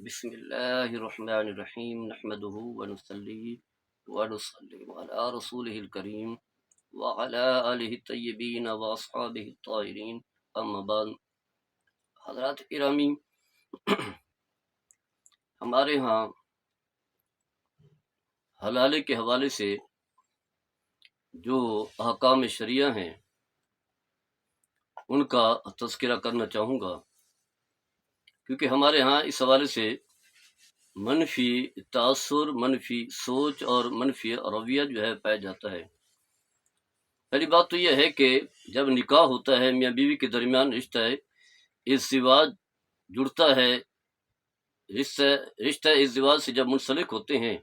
بسم اللہ الرحمن الرحیم نحمده ونصلی ونسلم علی رسولہ الکریم وعلی آلہ الطیبین واصحابہ الطاہرین اما بعد۔ حضرات گرامی، ہمارے ہاں حلالے کے حوالے سے جو احکام شریعہ ہیں ان کا تذکرہ کرنا چاہوں گا، کیونکہ ہمارے ہاں اس حوالے سے منفی تاثر، منفی سوچ اور منفی رویہ جو ہے پایا جاتا ہے۔ پہلی بات تو یہ ہے کہ جب نکاح ہوتا ہے، میاں بیوی کے درمیان رشتہ ہے، ازدواج جڑتا ہے، رشتہ ازدواج سے جب منسلک ہوتے ہیں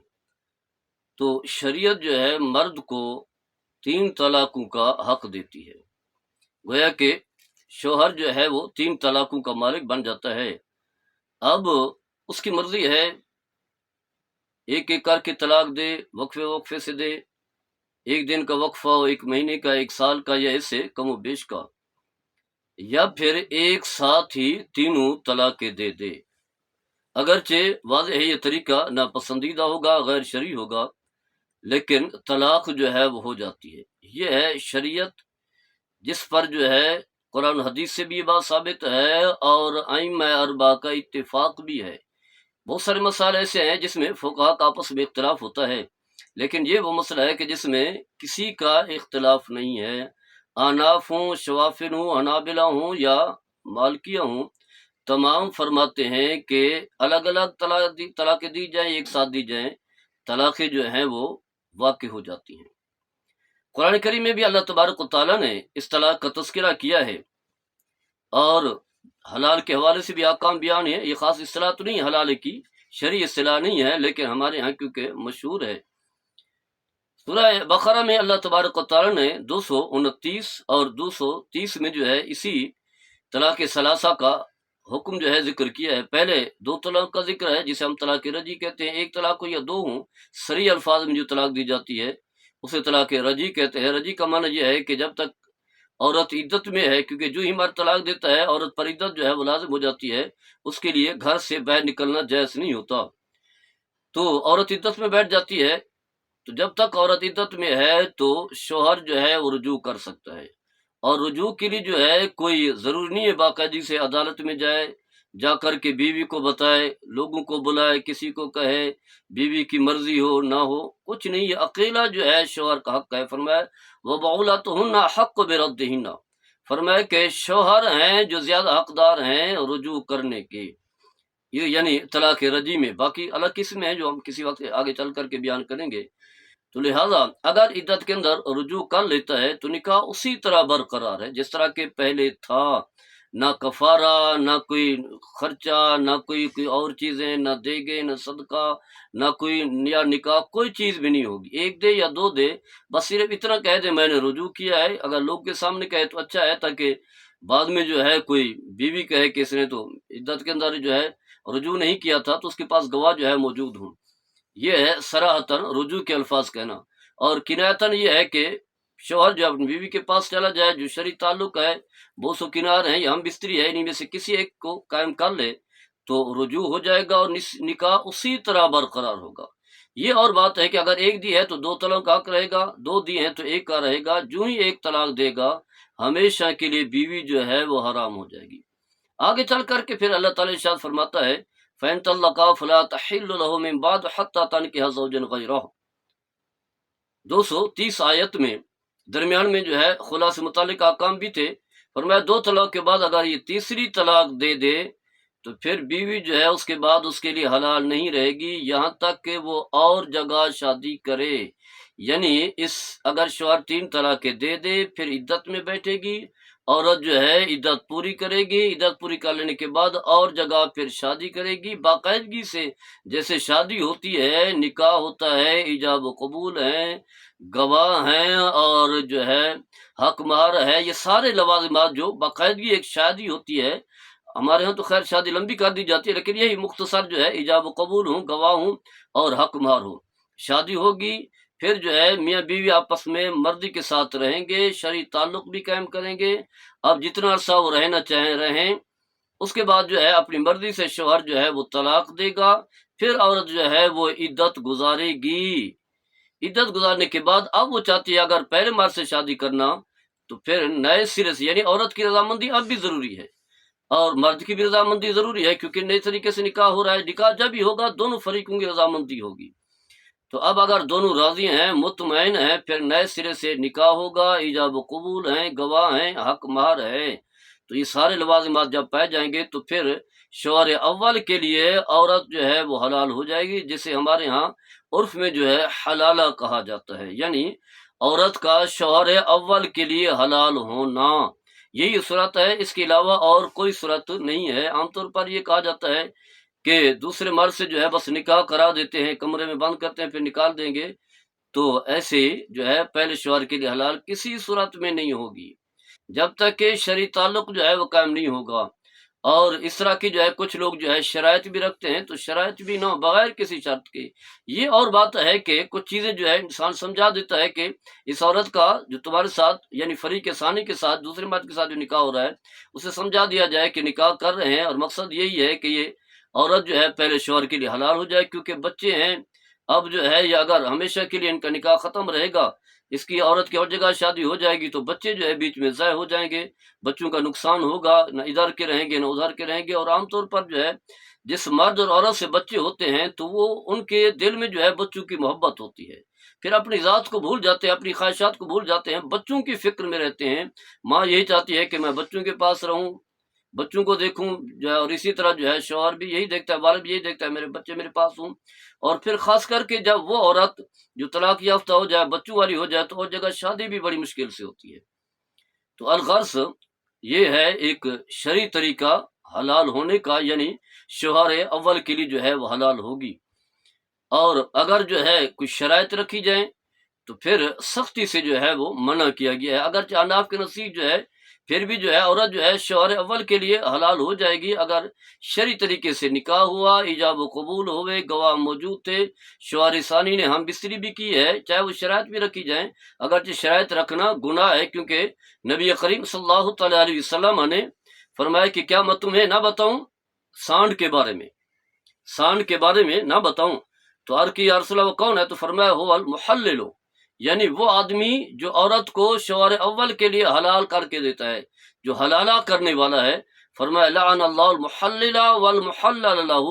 تو شریعت جو ہے مرد کو 3 طلاقوں کا حق دیتی ہے۔ گویا کہ شوہر جو ہے وہ 3 طلاقوں کا مالک بن جاتا ہے۔ اب اس کی مرضی ہے ایک ایک کر کے طلاق دے، وقفے وقفے سے دے، 1 دن کا وقفہ ہو، 1 مہینے کا، 1 سال کا، یا اس سے کم و بیش کا، یا پھر ایک ساتھ ہی تینوں طلاقیں دے دے۔ اگرچہ واضح ہے یہ طریقہ ناپسندیدہ ہوگا، غیر شرعی ہوگا، لیکن طلاق جو ہے وہ ہو جاتی ہے۔ یہ ہے شریعت، جس پر جو ہے قرآن حدیث سے بھی یہ بات ثابت ہے اور ائمہ اربعہ کا اتفاق بھی ہے۔ بہت سارے مسائل ایسے ہیں جس میں فقہا کا آپس میں اختلاف ہوتا ہے، لیکن یہ وہ مسئلہ ہے کہ جس میں کسی کا اختلاف نہیں ہے۔ احناف ہوں، شوافر ہوں، حنابلہ ہوں یا مالکیہ ہوں، تمام فرماتے ہیں کہ الگ الگ طلاقیں دی جائیں، ایک ساتھ دی جائیں، طلاقیں جو ہیں وہ واقع ہو جاتی ہیں۔ قرآن کریم میں بھی اللہ تبارک و تعالیٰ نے اس طلاق کا تذکرہ کیا ہے، اور حلال کے حوالے سے بھی احکام بیان ہے۔ یہ خاص اصطلاح تو نہیں، حلال کی شرعی اصطلاح نہیں ہے، لیکن ہمارے ہاں کیونکہ مشہور ہے۔ سورہ بقرہ میں اللہ تبارک و تعالیٰ نے 229 اور 230 میں جو ہے اسی طلاق ثلاثہ کا حکم جو ہے ذکر کیا ہے۔ پہلے 2 طلاق کا ذکر ہے جسے ہم طلاق رجعی کہتے ہیں، 1 طلاق ہو یا 2 ہوں، صریح الفاظ میں جو طلاق دی جاتی ہے اسے طلاق رجعی کہتے ہیں۔ رجعی کا معنی یہ ہے کہ جب تک عورت عدت میں ہے، کیونکہ جو ہی مرد طلاق دیتا ہے عورت پر عدت جو ہے وہ لازم ہو جاتی ہے، اس کے لیے گھر سے باہر نکلنا جائز نہیں ہوتا۔ تو عورت عدت میں بیٹھ جاتی ہے، تو جب تک عورت عدت میں ہے تو شوہر جو ہے وہ رجوع کر سکتا ہے، اور رجوع کے لیے جو ہے کوئی ضروری نہیں ہے باقاعدگی سے عدالت میں جائے، جا کر کے بیوی کو بتائے، لوگوں کو بلائے، کسی کو کہے، بیوی کی مرضی ہو نہ ہو، کچھ نہیں، یہ اکیلا جو ہے شوہر کا حق ہے۔ فرمایا وَبُعُولَتُهُنَّ أَحَقُّ بِرَدِّهِنَّ، فرمایا کہ شوہر ہیں جو زیادہ حقدار ہیں رجوع کرنے کے، یہ یعنی طلاق رجعی میں۔ باقی الگ قسم ہیں جو ہم کسی وقت آگے چل کر کے بیان کریں گے۔ تو لہٰذا اگر عدت کے اندر رجوع کر لیتا ہے تو نکاح اسی طرح برقرار ہے جس طرح کے پہلے تھا، نہ کفارہ، نہ کوئی خرچہ، نہ کوئی اور چیزیں، نہ دیگے، نہ صدقہ، نہ کوئی نیا نکاح، کوئی چیز بھی نہیں ہوگی۔ 1 دے یا 2 دے، بس صرف اتنا کہہ دے میں نے رجوع کیا ہے۔ اگر لوگ کے سامنے کہے تو اچھا ہے، تاکہ بعد میں جو ہے کوئی بیوی کہے کہ اس نے تو عدت کے اندر جو ہے رجوع نہیں کیا تھا، تو اس کے پاس گواہ جو ہے موجود ہوں۔ یہ ہے صراحتاً رجوع کے الفاظ کہنا، اور کنایتاً یہ ہے کہ شوہر جو اپنی بیوی کے پاس چلا جائے، جو شرعی تعلق ہے، بوس و کنار ہیں یا ہم بستری ہے، انہیں میں سے کسی ایک کو قائم کر لے تو رجوع ہو جائے گا، اور نکاح اسی طرح برقرار ہوگا۔ یہ اور بات ہے کہ اگر 1 دی ہے تو 2 طلاق کا حق رہے گا، 2 دی ہیں تو 1 کا رہے گا۔ جو ہی 1 طلاق دے گا ہمیشہ کے لیے بیوی جو ہے وہ حرام ہو جائے گی۔ آگے چل کر کے پھر اللہ تعالیٰ ارشاد فرماتا ہے فَإِن طَلَّقَهَا فَلَا تَحِلُّ لَهُ مِن بَعْدُ حَتَّىٰ تَنكِحَ زَوْجًا غَيْرَهُ۔ 230 آیت میں درمیان میں جو ہے خلا سے متعلق احکام بھی تھے۔ فرمایا 2 طلاق کے بعد اگر یہ تیسری طلاق دے دے تو پھر بیوی جو ہے اس کے بعد اس کے لیے حلال نہیں رہے گی یہاں تک کہ وہ اور جگہ شادی کرے۔ یعنی اگر شوہر 3 طلاقیں دے دے پھر عدت میں بیٹھے گی، عورت جو ہے عدت پوری کرے گی، عدت پوری کر لینے کے بعد اور جگہ پھر شادی کرے گی باقاعدگی سے، جیسے شادی ہوتی ہے، نکاح ہوتا ہے، ایجاب و قبول ہیں، گواہ ہیں، اور جو ہے حق مہر ہے، یہ سارے لوازمات جو باقاعدگی ایک شادی ہوتی ہے۔ ہمارے ہاں تو خیر شادی لمبی کر دی جاتی ہے، لیکن یہی مختصر جو ہے ایجاب و قبول ہوں، گواہ ہوں اور حق مہر ہوں، شادی ہوگی، پھر جو ہے میاں بیوی آپس میں مرضی کے ساتھ رہیں گے، شرعی تعلق بھی قائم کریں گے۔ اب جتنا عرصہ وہ رہنا چاہیں رہیں، اس کے بعد جو ہے اپنی مرضی سے شوہر جو ہے وہ طلاق دے گا، پھر عورت جو ہے وہ عدت گزارے گی۔ عدت گزارنے کے بعد اب وہ چاہتی ہے اگر پہلے مرد سے شادی کرنا تو پھر نئے سرے سے، یعنی عورت کی رضامندی اب بھی ضروری ہے اور مرد کی بھی رضامندی ضروری ہے، کیونکہ نئے طریقے سے نکاح ہو رہا ہے۔ نکاح جب بھی ہوگا دونوں فریقوں کی رضامندی ہوگی، تو اب اگر دونوں راضی ہیں، مطمئن ہیں، پھر نئے سرے سے نکاح ہوگا، ایجاب و قبول ہیں، گواہ ہیں، حق مہر ہے، تو یہ سارے لوازمات جب پائے جائیں گے تو پھر شوہر اول کے لیے عورت جو ہے وہ حلال ہو جائے گی، جسے ہمارے ہاں عرف میں جو ہے حلالہ کہا جاتا ہے، یعنی عورت کا شوہر اول کے لیے حلال ہونا، یہی صورت ہے، اس کے علاوہ اور کوئی صورت نہیں ہے۔ عام طور پر یہ کہا جاتا ہے کہ دوسرے مرد سے جو ہے بس نکاح کرا دیتے ہیں، کمرے میں بند کرتے ہیں پھر نکال دیں گے، تو ایسے جو ہے پہلے شوہر کے لیے حلال کسی صورت میں نہیں ہوگی جب تک کہ شرعی تعلق جو ہے وہ قائم نہیں ہوگا۔ اور اس طرح کی جو ہے کچھ لوگ جو ہے شرائط بھی رکھتے ہیں، تو شرائط بھی نہ بغیر کسی شرط کے، یہ اور بات ہے کہ کچھ چیزیں جو ہے انسان سمجھا دیتا ہے کہ اس عورت کا جو تمہارے ساتھ یعنی فریق ثانی کے ساتھ دوسرے مرد کے ساتھ جو نکاح ہو رہا ہے اسے سمجھا دیا جائے کہ نکاح کر رہے ہیں، اور مقصد یہی ہے کہ یہ عورت جو ہے پہلے شوہر کے لیے حلال ہو جائے، کیونکہ بچے ہیں اب جو ہے، یا اگر ہمیشہ کے لیے ان کا نکاح ختم رہے گا، اس کی عورت کی اور جگہ شادی ہو جائے گی تو بچے جو ہے بیچ میں ضائع ہو جائیں گے، بچوں کا نقصان ہوگا، نہ ادھر کے رہیں گے نہ ادھر کے رہیں گے۔ اور عام طور پر جو ہے جس مرد اور عورت سے بچے ہوتے ہیں تو وہ ان کے دل میں جو ہے بچوں کی محبت ہوتی ہے، پھر اپنی ذات کو بھول جاتے ہیں، اپنی خواہشات کو بھول جاتے ہیں، بچوں کی فکر میں رہتے ہیں۔ ماں یہی چاہتی ہے کہ میں بچوں کے پاس رہوں، بچوں کو دیکھوں جو ہے، اور اسی طرح جو ہے شوہر بھی یہی دیکھتا ہے، والد بھی یہی دیکھتا ہے میرے بچے میرے پاس ہوں۔ اور پھر خاص کر کے جب وہ عورت جو طلاق یافتہ ہو جائے، بچوں والی ہو جائے، تو اور جگہ شادی بھی بڑی مشکل سے ہوتی ہے۔ تو الغرض یہ ہے ایک شرعی طریقہ حلال ہونے کا، یعنی شوہر اول کے لیے جو ہے وہ حلال ہوگی۔ اور اگر جو ہے کوئی شرائط رکھی جائیں تو پھر سختی سے جو ہے وہ منع کیا گیا ہے، اگرچہ اناف کے نصیب جو ہے پھر بھی جو ہے عورت جو ہے شوہر اول کے لیے حلال ہو جائے گی اگر شرعی طریقے سے نکاح ہوا، ایجاب و قبول ہوئے، گواہ موجود تھے، شوہر ثانی نے ہم بستری بھی کی ہے، چاہے وہ شرائط بھی رکھی جائیں، اگرچہ شرائط رکھنا گناہ ہے، کیونکہ نبی کریم صلی اللہ تعالیٰ علیہ وسلم نے فرمایا کہ کیا میں تمہیں نہ بتاؤں سانڈ کے بارے میں، سانڈ کے بارے میں نہ بتاؤں؟ تو عرض کی یا رسول اللہ وہ کون ہے؟ تو فرمایا ہو المحلل، یعنی وہ آدمی جو عورت کو شوہر اول کے لیے حلال کر کے دیتا ہے، جو حلالہ کرنے والا ہے۔ فرمایا لعن اللہ المحلل والمحلل له،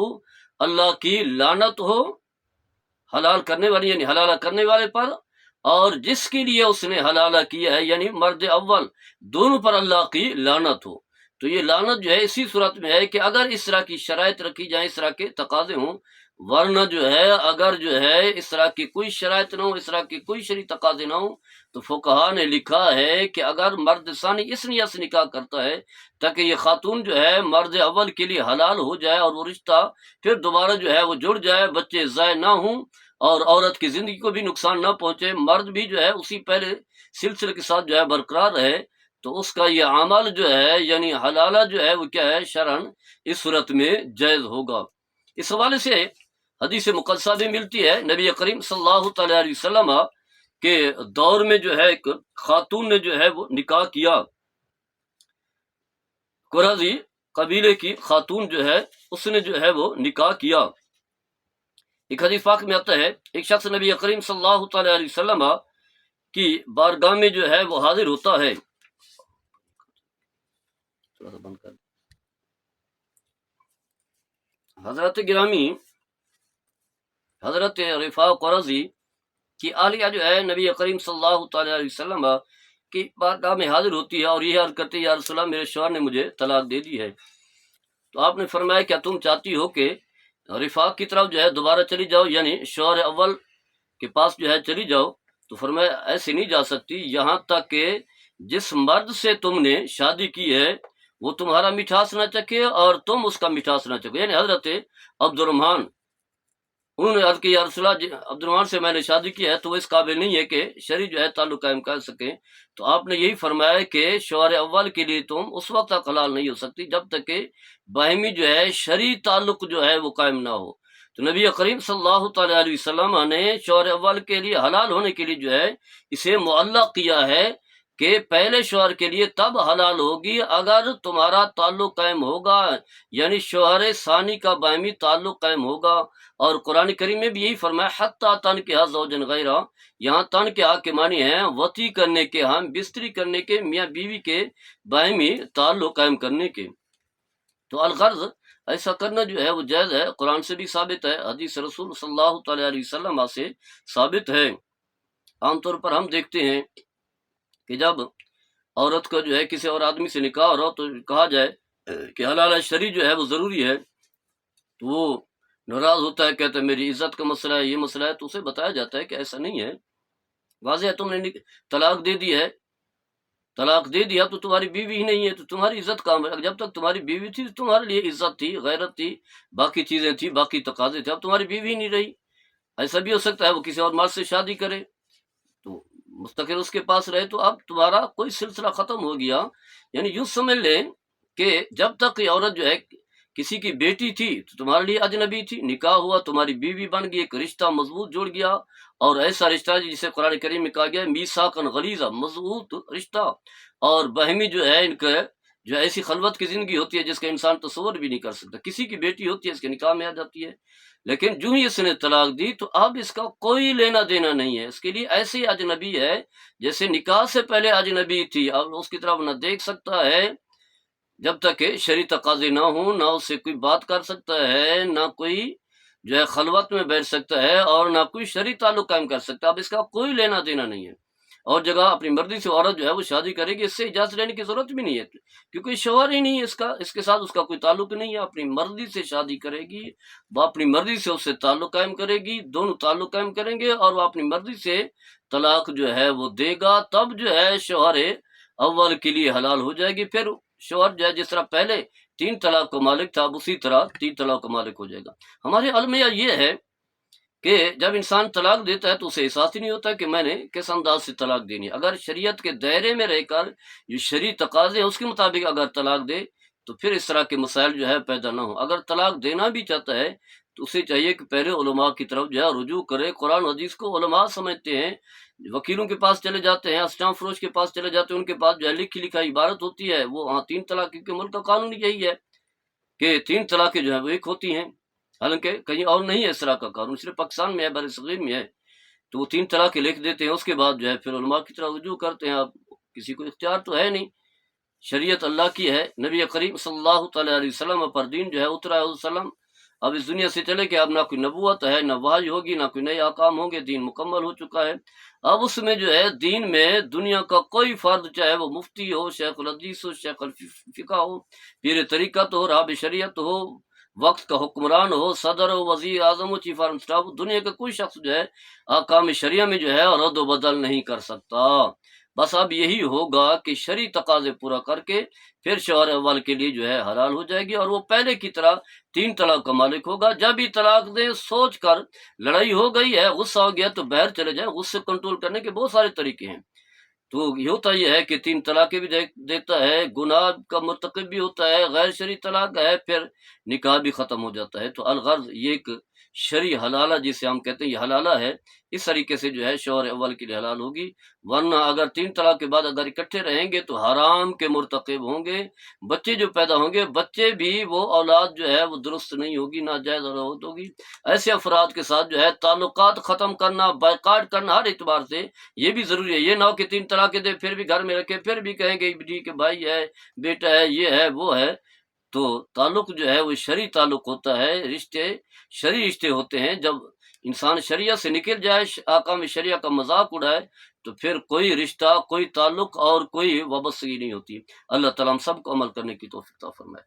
اللہ کی لعنت ہو حلال کرنے والے یعنی حلالہ کرنے والے پر، اور جس کے لیے اس نے حلالہ کیا ہے یعنی مرد اول، دونوں پر اللہ کی لعنت ہو۔ تو یہ لعنت جو ہے اسی صورت میں ہے کہ اگر اس طرح کی شرائط رکھی جائیں، اس طرح کے تقاضے ہوں، ورنہ جو ہے اگر جو ہے اس طرح کی کوئی شرائط نہ ہو، اس طرح کی کوئی شرعی تقاضے نہ ہو، تو فقہا نے لکھا ہے کہ اگر مرد ثانی اس نیت سے نکاح کرتا ہے تاکہ یہ خاتون جو ہے مرد اول کے لیے حلال ہو جائے اور وہ رشتہ پھر دوبارہ جو ہے وہ جڑ جائے، بچے ضائع نہ ہوں اور عورت کی زندگی کو بھی نقصان نہ پہنچے، مرد بھی جو ہے اسی پہلے سلسلے کے ساتھ جو ہے برقرار رہے، تو اس کا یہ عمل جو ہے یعنی حلالہ جو ہے وہ کیا ہے شرعن اس صورت میں جائز ہوگا۔ اس حوالے سے حدیث مقدسہ بھی ملتی ہے، نبی کریم صلی اللہ تعالیٰ علیہ وسلم کے دور میں جو ہے ایک خاتون نے جو ہے وہ نکاح کیا، قرظی قبیلے کی خاتون جو ہے اس نے جو ہے وہ نکاح کیا۔ ایک حدیث پاک میں آتا ہے ایک شخص نبی کریم صلی اللہ تعالیٰ علیہ وسلم کی بارگاہ میں جو ہے وہ حاضر ہوتا ہے، حضرت گرامی حضرت رفاع قرظی کی عالیہ جو ہے نبی کریم صلی اللہ تعالیٰ علیہ وسلم کی بارگاہ میں حاضر ہوتی ہے اور یہ عرض کرتی ہے یا رسول اللہ میرے شوہر نے مجھے طلاق دے دی ہے۔ تو آپ نے فرمایا کیا تم چاہتی ہو کہ رفاع کی طرف جو ہے دوبارہ چلی جاؤ، یعنی شوہر اول کے پاس جو ہے چلی جاؤ؟ تو فرمایا ایسے نہیں جا سکتی یہاں تک کہ جس مرد سے تم نے شادی کی ہے وہ تمہارا مٹھاس نہ چکھے اور تم اس کا مٹھاس نہ چکھو، یعنی حضرت عبد الرحمن، انہوں نے عرض کی یا رسول اللہ عبد الرحمن سے میں نے شادی کی ہے تو وہ اس قابل نہیں ہے کہ شرعی جو ہے تعلق قائم کر سکیں۔ تو آپ نے یہی فرمایا کہ شوہر اول کے لیے تم اس وقت تک حلال نہیں ہو سکتی جب تک کہ باہمی جو ہے شرعی تعلق جو ہے وہ قائم نہ ہو۔ تو نبی کریم صلی اللہ تعالیٰ علیہ وسلم نے شوہر اول کے لیے حلال ہونے کے لیے جو ہے اسے معلق کیا ہے کہ پہلے شوہر کے لیے تب حلال ہوگی اگر تمہارا تعلق قائم ہوگا، یعنی شوہر ثانی کا باہمی تعلق قائم ہوگا۔ اور قرآن کریم میں بھی یہی فرمایا حتیٰ تنکحوا زوجا غیرہ، یہاں تنکحوا کے معنی ہیں وطی کرنے کے، ہم بستری کرنے کے، میاں بیوی کے باہمی تعلق قائم کرنے کے۔ تو الغرض ایسا کرنا جو ہے وہ جائز ہے، قرآن سے بھی ثابت ہے، حدیث رسول صلی اللہ تعالیٰ علیہ وسلم سے ثابت ہے۔ عام طور پر ہم دیکھتے ہیں کہ جب عورت کا جو ہے کسی اور آدمی سے نکاح ہو رہا تو کہا جائے کہ حلال شرعی جو ہے وہ ضروری ہے، تو وہ ناراض ہوتا ہے، کہتا ہے میری عزت کا مسئلہ ہے، یہ مسئلہ ہے۔ تو اسے بتایا جاتا ہے کہ ایسا نہیں ہے، واضح ہے، تم نے طلاق دے دی ہے، طلاق دے دیا تو تمہاری بیوی ہی نہیں ہے، تو تمہاری عزت کام ہے۔ جب تک تمہاری بیوی تھی تو تمہارے لیے عزت تھی، غیرت تھی، باقی چیزیں تھی، باقی تقاضے تھے، اب تمہاری بیوی ہی نہیں رہی۔ ایسا بھی ہو سکتا ہے وہ کسی اور مرد سے شادی کرے تو مستقل اس کے پاس رہے، تو اب تمہارا کوئی سلسلہ ختم ہو گیا۔ یعنی یوں سمجھ لیں کہ جب تک یہ عورت جو ہے کسی کی بیٹی تھی تو تمہارے لیے اجنبی تھی، نکاح ہوا تمہاری بیوی بن گئی، ایک رشتہ مضبوط جڑ گیا، اور ایسا رشتہ جسے قرآن کریم میں کہا گیا میثاقا غلیظا، مضبوط رشتہ، اور باہمی جو ہے ان کا جو ایسی خلوت کی زندگی ہوتی ہے جس کا انسان تصور بھی نہیں کر سکتا۔ کسی کی بیٹی ہوتی ہے، اس کے نکاح میں آ جاتی ہے، لیکن جو ہی اس نے طلاق دی تو اب اس کا کوئی لینا دینا نہیں ہے، اس کے لیے ایسے ہی اجنبی ہے جیسے نکاح سے پہلے اجنبی تھی۔ اب اس کی طرف نہ دیکھ سکتا ہے جب تک کہ شرعی تقاضے نہ ہوں، نہ اس سے کوئی بات کر سکتا ہے، نہ کوئی جو ہے خلوت میں بیٹھ سکتا ہے، اور نہ کوئی شرعی تعلق قائم کر سکتا۔ اب اس کا کوئی لینا دینا نہیں ہے۔ اور جگہ اپنی مرضی سے عورت جو ہے وہ شادی کرے گی، اس سے اجازت لینے کی ضرورت بھی نہیں ہے، کیونکہ شوہر ہی نہیں ہے اس کا، اس کے ساتھ اس کا کوئی تعلق نہیں ہے۔ اپنی مرضی سے شادی کرے گی، وہ اپنی مرضی سے اس سے تعلق قائم کرے گی، دونوں تعلق قائم کریں گے، اور وہ اپنی مرضی سے طلاق جو ہے وہ دے گا، تب جو ہے شوہر اول کے لیے حلال ہو جائے گی۔ پھر شوہر جو ہے جس طرح پہلے 3 طلاق کا مالک تھا، اب اسی طرح 3 طلاق کا مالک ہو جائے گا۔ ہمارے علمیہ یہ ہے کہ جب انسان طلاق دیتا ہے تو اسے احساس ہی نہیں ہوتا کہ میں نے کس انداز سے طلاق دینی ہے۔ اگر شریعت کے دائرے میں رہ کر جو شرعی تقاضے ہیں اس کے مطابق اگر طلاق دے تو پھر اس طرح کے مسائل جو ہے پیدا نہ ہوں۔ اگر طلاق دینا بھی چاہتا ہے تو اسے چاہیے کہ پہلے علماء کی طرف جو ہے رجوع کرے۔ قرآن حدیث کو علماء سمجھتے ہیں، وکیلوں کے پاس چلے جاتے ہیں، اسٹامپ فروش کے پاس چلے جاتے ہیں، ان کے پاس جو ہے لکھی لکھائی عبارت ہوتی ہے، وہ ہاں 3 طلاق، کیونکہ ملک کا قانون یہی ہے کہ 3 طلاقیں جو ہے وہ ایک ہوتی ہیں، حالانکہ کہیں اور نہیں ہے اس طرح کا قانون، صرف پاکستان میں ہے، بر صغیر میں ہے۔ تو وہ 3 طلاقیں لکھ دیتے ہیں، اس کے بعد جو ہے پھر علماء کی طرف رجوع کرتے ہیں۔ اب کسی کو اختیار تو ہے نہیں، شریعت اللہ کی ہے، نبی کریم صلی اللہ تعالیٰ علیہ وسلم پر دین جو ہے اترا ہے وسلم۔ اب اس دنیا سے چلے کہ اب نہ کوئی نبوت ہے، نہ وحی ہوگی، نہ کوئی نئے احکام ہوں گے، دین مکمل ہو چکا ہے۔ اب اس میں جو ہے دین میں دنیا کا کوئی فرد، چاہے وہ مفتی ہو، شیخ الحدیث ہو، شیخ الفقہ ہو، پیر طریقت ہو، راہب شریعت ہو، وقت کا حکمران ہو، صدر ہو، وزیر اعظم ہو، چیف آف اسٹاف ہو، دنیا کا کوئی شخص جو ہے احکام شریعہ میں جو ہے رد و بدل نہیں کر سکتا۔ بس اب یہی ہوگا کہ شرعی تقاضے پورا کر کے پھر شوہر اول کے لیے جو ہے حلال ہو جائے گی، اور وہ پہلے کی طرح 3 طلاق کا مالک ہوگا۔ جب ہی طلاق دے سوچ کر لڑائی ہو گئی ہے، غصہ ہو گیا تو باہر چلے جائیں، غصے کنٹرول کرنے کے بہت سارے طریقے ہیں۔ تو یہ ہوتا یہ ہے کہ 3 طلاقیں بھی دیتا ہے، گناہ کا مرتکب بھی ہوتا ہے، غیر شرعی طلاق ہے، پھر نکاح بھی ختم ہو جاتا ہے۔ تو الغرض یہ ایک شرعی حلالہ جسے ہم کہتے ہیں یہ حلالہ ہے، اس طریقے سے جو ہے شوہر اول کے لیے حلال ہوگی۔ ورنہ اگر 3 طلاق کے بعد اگر اکٹھے رہیں گے تو حرام کے مرتکب ہوں گے، بچے جو پیدا ہوں گے، بچے بھی وہ اولاد جو ہے وہ درست نہیں ہوگی، ناجائز اولاد ہوگی۔ ایسے افراد کے ساتھ جو ہے تعلقات ختم کرنا، بائیکاٹ کرنا ہر اعتبار سے یہ بھی ضروری ہے۔ یہ نہ ہو کہ 3 طلاقیں دے پھر بھی گھر میں رکھے، پھر بھی کہیں گے جی کہ بھائی ہے، بیٹا ہے، یہ ہے، وہ ہے۔ تو تعلق جو ہے وہ شرعی تعلق ہوتا ہے، رشتے شرعی رشتے ہوتے ہیں۔ جب انسان شریعت سے نکل جائے، احکام شریعہ کا مذاق اڑائے، تو پھر کوئی رشتہ، کوئی تعلق اور کوئی وابستگی نہیں ہوتی۔ اللہ تعالیٰ ہم سب کو عمل کرنے کی توفیق عطا فرمائے۔